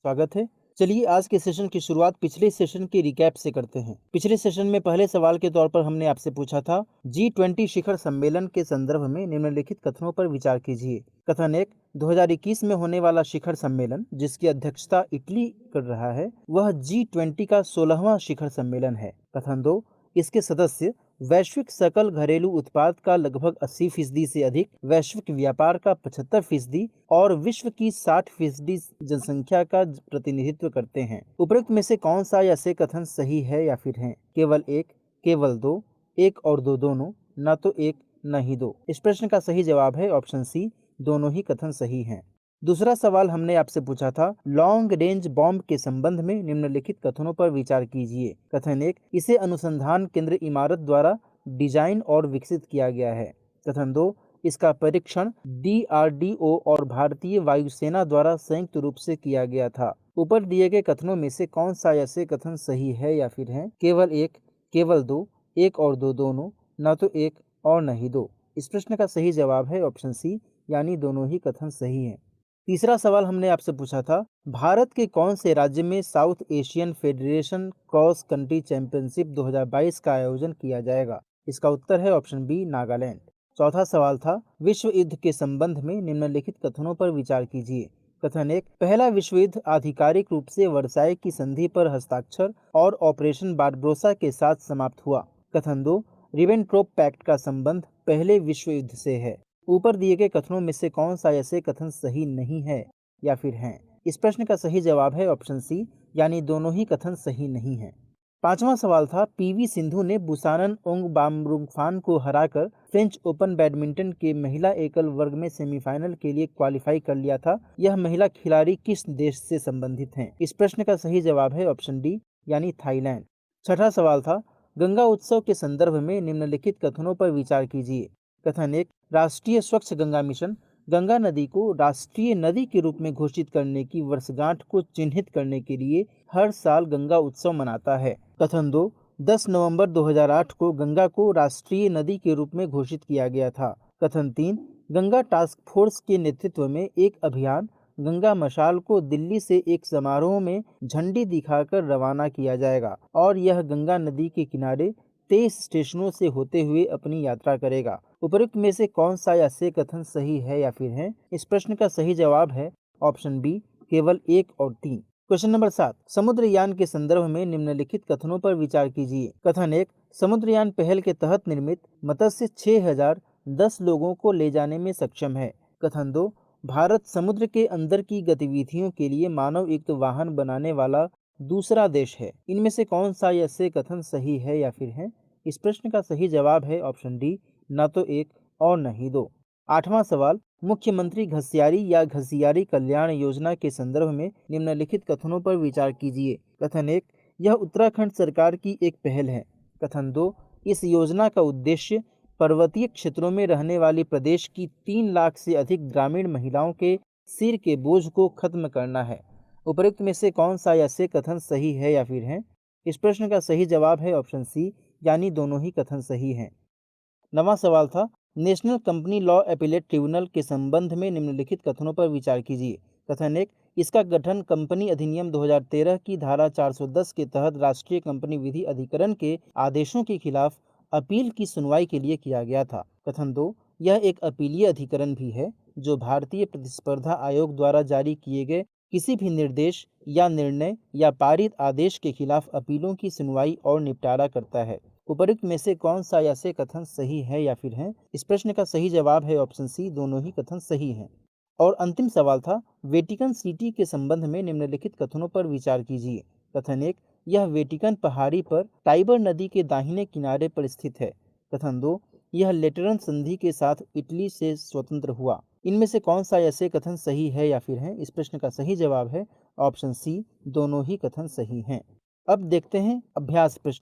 स्वागत है। चलिए आज के सेशन की शुरुआत पिछले सेशन के रिकैप से करते हैं। पिछले सेशन में पहले सवाल के तौर पर हमने आपसे पूछा था G20 शिखर सम्मेलन के संदर्भ में निम्नलिखित कथनों पर विचार कीजिए। कथन 1, 2021 में होने वाला शिखर सम्मेलन जिसकी अध्यक्षता इटली कर रहा है वह G20 का 16वां शिखर सम्मेलन है। कथन 2, इसके सदस्य वैश्विक सकल घरेलू उत्पाद का लगभग 80% से अधिक, वैश्विक व्यापार का 75% और विश्व की 60% जनसंख्या का प्रतिनिधित्व करते हैं। उपरोक्त में से कौन सा या से कथन सही है या फिर है? केवल एक, केवल दो, एक और दो दोनों, न तो एक न ही दो। इस प्रश्न का सही जवाब है ऑप्शन सी, दोनों ही कथन सही हैं। दूसरा सवाल हमने आपसे पूछा था लॉन्ग रेंज बॉम्ब के संबंध में निम्नलिखित कथनों पर विचार कीजिए। कथन 1, इसे अनुसंधान केंद्र इमारत द्वारा डिजाइन और विकसित किया गया है। कथन 2, इसका परीक्षण DRDO और भारतीय वायुसेना द्वारा संयुक्त रूप से किया गया था। ऊपर दिए गए कथनों में से कौन सा या से कथन सही है या फिर है? केवल एक, केवल दो, एक और दो दोनों, न तो एक और न ही दो। इस प्रश्न का सही जवाब है ऑप्शन सी, यानी दोनों ही कथन सही हैं। तीसरा सवाल हमने आपसे पूछा था भारत के कौन से राज्य में south Asian federation cross country championship 2022 का आयोजन किया जाएगा? इसका उत्तर है ऑप्शन बी, नागालैंड। चौथा सवाल था विश्व युद्ध के संबंध में निम्नलिखित कथनों पर विचार कीजिए। कथन 1, पहला विश्व युद्ध आधिकारिक रूप से वर्साई की संधि पर हस्ताक्षर और ऑपरेशन बारबरोसा के साथ समाप्त हुआ। कथन 2, रिबेनट्रोप पैक्ट का संबंध पहले विश्व युद्ध से है। ऊपर दिए गए कथनों में से कौन सा ऐसे कथन सही नहीं है या फिर हैं? इस प्रश्न का सही जवाब है ऑप्शन सी, यानी दोनों ही कथन सही नहीं हैं। पांचवा सवाल था पीवी सिंधु ने बुसानन ओंगबामरुंगफान को हराकर फ्रेंच ओपन बैडमिंटन के महिला एकल वर्ग में सेमीफाइनल के लिए क्वालिफाई कर लिया था। यह महिला खिलाड़ी किस देश से संबंधित हैं? इस प्रश्न का सही जवाब है ऑप्शन डी, यानी थाईलैंड। छठा सवाल था गंगा उत्सव के संदर्भ में निम्नलिखित कथनों पर विचार कीजिए। कथन 1, राष्ट्रीय स्वच्छ गंगा मिशन गंगा नदी को राष्ट्रीय नदी के रूप में घोषित करने की वर्षगांठ को चिन्हित करने के लिए हर साल गंगा उत्सव मनाता है। कथन 2, 10 नवंबर 2008 को गंगा को राष्ट्रीय नदी के रूप में घोषित किया गया था। कथन 3, गंगा टास्क फोर्स के नेतृत्व में एक अभियान गंगा मशाल को दिल्ली से एक समारोह में झंडी दिखाकर रवाना किया जाएगा और यह गंगा नदी के किनारे 23 स्टेशनों से होते हुए अपनी यात्रा करेगा। उपरोक्त में से कौन सा या से कथन सही है या फिर है? इस प्रश्न का सही जवाब है ऑप्शन बी, केवल 1 और 3। क्वेश्चन नंबर 7, समुद्रयान के संदर्भ में निम्नलिखित कथनों पर विचार कीजिए। कथन 1, समुद्रयान पहल के तहत निर्मित मत्स्य 6010 लोगों को ले जाने में सक्षम है। कथन 2, भारत समुद्र के अंदर की गतिविधियों के लिए मानव युक्त वाहन बनाने वाला दूसरा देश है। इनमें से कौन सा या से कथन सही है या फिर है? इस प्रश्न का सही जवाब है ऑप्शन डी, न तो एक और न ही दो। आठवां सवाल मुख्यमंत्री घसियारी या घसियारी कल्याण योजना के संदर्भ में निम्नलिखित कथनों पर विचार कीजिए। कथन 1, यह उत्तराखंड सरकार की एक पहल है। कथन 2, इस योजना का उद्देश्य पर्वतीय क्षेत्रों में रहने वाली प्रदेश की 3 लाख से अधिक ग्रामीण महिलाओं के सिर के बोझ को खत्म करना है। उपरोक्त में से कौन सा या से कथन सही है या फिर है? इस प्रश्न का सही जवाब है ऑप्शन सी, यानी दोनों ही कथन सही हैं। नवा सवाल था national company law appellate tribunal के संबंध में निम्नलिखित कथनों पर विचार कीजिए। कथन 1, इसका गठन कंपनी अधिनियम 2013 की धारा 410 के तहत राष्ट्रीय कंपनी विधि अधिकरण के आदेशों के खिलाफ अपील की सुनवाई के लिए किया गया था। कथन 2, यह एक अपीलीय अधिकरण भी है जो भारतीय प्रतिस्पर्धा आयोग द्वारा जारी किए गए किसी भी निर्देश या निर्णय या पारित आदेश के खिलाफ अपीलों की सुनवाई और निपटारा करता है। उपरोक्त में से कौन सा या से कथन सही है या फिर है? इस प्रश्न का सही जवाब है ऑप्शन सी, दोनों ही कथन सही हैं। और अंतिम सवाल था वेटिकन सिटी के संबंध में निम्नलिखित कथनों पर विचार कीजिए। कथन 1, यह वेटिकन पहाड़ी पर टाइबर नदी के दाहिने किनारे पर स्थित है। कथन 2, यह लेटरन संधि के साथ इटली से स्वतंत्र हुआ। इनमें से कौन सा ऐसे कथन सही है या फिर है? इस प्रश्न का सही जवाब है ऑप्शन सी, दोनों ही कथन सही हैं। अब देखते हैं अभ्यास प्रश्न।